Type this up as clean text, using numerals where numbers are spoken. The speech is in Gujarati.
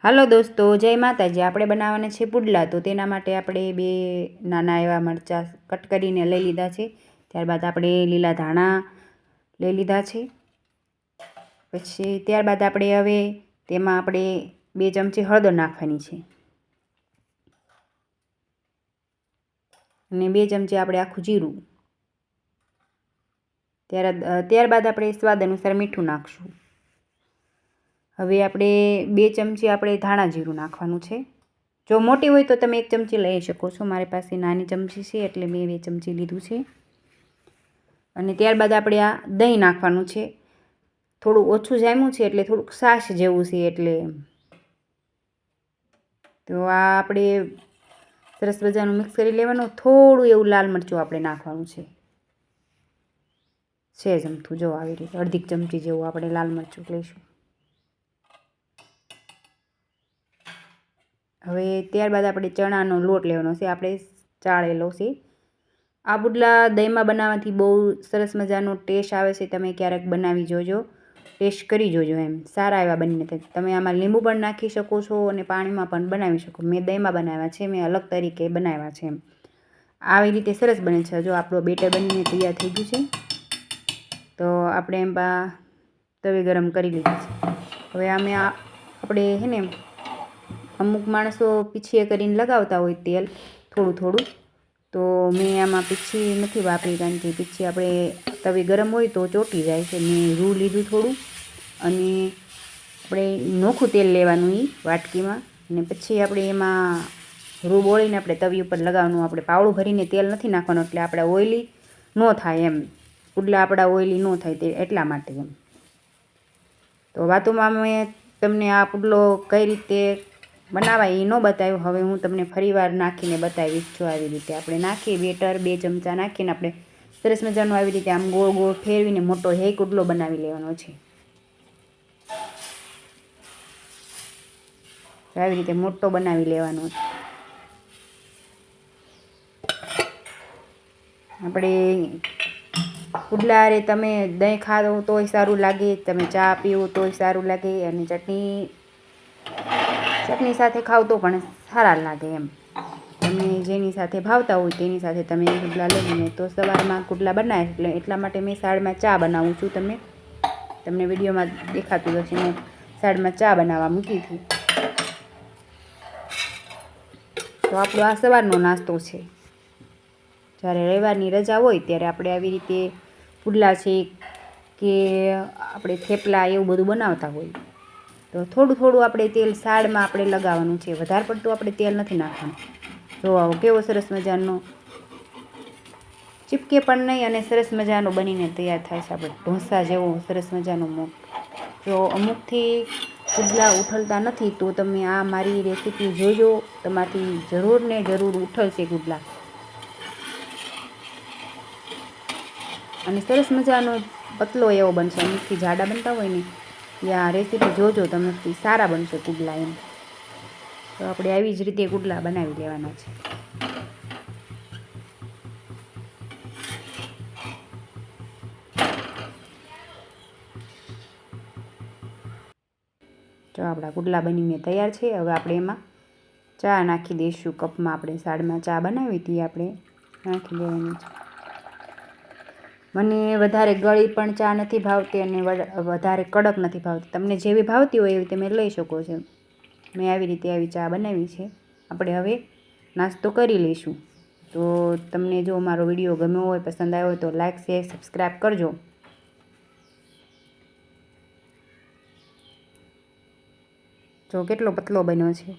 હાલો દોસ્તો, જય માતાજી। આપણે બનાવવાના છે પુડલા। તો તેના માટે આપણે 2 નાના એવા મરચાં કટ કરીને લઈ લીધા છે। ત્યારબાદ આપણે લીલા ધાણા લઈ લીધા છે। પછી ત્યારબાદ આપણે હવે તેમાં આપણે 2 ચમચી હળદર નાખવાની છે અને 2 ચમચી આપણે આખું જીરું। ત્યારબાદ આપણે સ્વાદ અનુસાર મીઠું નાખશું। હવે આપણે 2 ચમચી આપણે ધાણા જીરું નાખવાનું છે। જો મોટી હોય તો તમે 1 ચમચી લઈ શકો છો। મારી પાસે નાની ચમચી છે એટલે મેં 2 ચમચી લીધું છે। અને ત્યારબાદ આપણે આ દહીં નાખવાનું છે। થોડું ઓછું જામ્યું છે એટલે થોડુંક છાશ જેવું છે એટલે તો આ આપણે સરસ મજાનું મિક્સ કરી લેવાનું। થોડું એવું લાલ મરચું આપણે નાખવાનું છે, જમથું જો આવી રીતે અડધી ચમચી જેવું આપણે લાલ મરચું લઈશું। હવે ત્યારબાદ આપણે ચણાનો લોટ લેવાનો છે, આપણે ચાળેલો છે। આ પુડલા દહીંમાં બનાવવાથી બહુ સરસ મજાનો ટેસ્ટ આવે છે। તમે ક્યારેક બનાવી જોજો, ટેસ્ટ કરી જોજો, એમ સારા એવા બનીને થાય। તમે આમાં લીંબુ પણ નાખી શકો છો અને પાણીમાં પણ બનાવી શકો। મેં દહીંમાં બનાવ્યા છે, મેં અલગ તરીકે બનાવ્યા છે એમ। આવી રીતે સરસ બને છે। જો આપણો બેટર બનીને તૈયાર થઈ ગયું છે તો આપણે એમાં તવી ગરમ કરી લીધી છે। હવે આપણે છે ને અમુક માણસો પીછીએ કરીને લગાવતા હોય તેલ થોડું થોડું, તો મેં આમાં પીછી નથી વાપરી, કારણ કે પીછી આપણે તવી ગરમ હોય તો ચોંટી જાય છે। મેં રૂ લીધું થોડું અને આપણે નોખું તેલ લેવાનું એ વાટકીમાં, અને પછી આપણે એમાં રૂ બોળીને આપણે તવી ઉપર લગાવવાનું। આપણે પાવડું ભરીને તેલ નથી નાખવાનું એટલે આપણે ઓઇલી ન થાય એમ, પુડલા આપણા ઓઇલી ન થાય તે એટલા માટે એમ। તો વાતોમાં મેં તમને આ પુડલો કઈ રીતે બનાવાય એ ન બતાવ્યું। હવે હું તમને ફરીવાર નાખીને બતાવીશ। જો આવી રીતે આપણે નાખીએ બેટર, 2 ચમચા નાખીને આપણે સરસ મજાનું આવી રીતે આમ ગોળ ગોળ ફેરવીને મોટો પુડલો બનાવી લેવાનો છે। આવી રીતે મોટો બનાવી લેવાનો છે। આપણે પુડલા અરે તમે દહીં ખાઓ તોય સારું લાગે, તમે ચા પીવો તોય સારું લાગે, અને ચટણી સાથે ખાવ તો પણ સારા લાગે એમ। તમે જેની સાથે ભાવતા હોય તેની સાથે તમે પુડલા લઈને તો સવારમાં પુડલા બનાવે એટલે એટલા માટે મેં સાઈડમાં ચા બનાવું છું। તમને વિડીયોમાં દેખાતું હશે, મેં સાઈડમાં ચા બનાવવા મૂકી હતી। તો આપણો આ સવારનો નાસ્તો છે। જ્યારે રવિવારની રજા હોય ત્યારે આપણે આવી રીતે પુડલા છે કે આપણે થેપલા એવું બધું બનાવતા હોય। તો થોડું થોડું આપણે તેલ સાઈડમાં આપણે લગાવવાનું છે, વધારે પડતું આપણે તેલ નથી નાખવાનું। જો આવો કેવો સરસ મજાનો ચીપકે પણ નહીં અને સરસ મજાનો બનીને તૈયાર થાય છે। આપણે ઢોસા જેવો સરસ મજાનો મોટ। જો અમુકથી પુડલા ઉઠલતા નથી તો તમે આ મારી રેસીપી જોજો, તમારાથી જરૂર ને જરૂર ઉઠલશે પુડલા। અને સરસ મજાનો પતલો એવો બનશે। અમુકથી જાડા બનતા હોય ને એ આ રેસીપી જોજો, તમારાથી સારા બનશે પુડલા એમ। તો આપણે આવી જ રીતે પુડલા બનાવી લેવાના છે। જો આપણા પુડલા બનીને તૈયાર છે। હવે આપણે એમાં ચા નાખી દઈશું કપમાં। આપણે સાઈડમાં ચા બનાવી હતી આપણે નાખી દેવાની છે। મને વધારે ગળી પણ ચા નથી ભાવતી અને વધારે કડક નથી ભાવતી। તમને જેવી ભાવતી હોય એવી તમે લઈ શકો છો। મેં આવી રીતે આવી ચા બનાવી છે। આપણે હવે નાસ્તો કરી લઈશું। તો તમને જો મારો વિડીયો ગમ્યો હોય, પસંદ આવ્યો હોય તો લાઈક, શેર, સબસ્ક્રાઈબ કરજો। જો કેટલો પતલો બન્યો છે।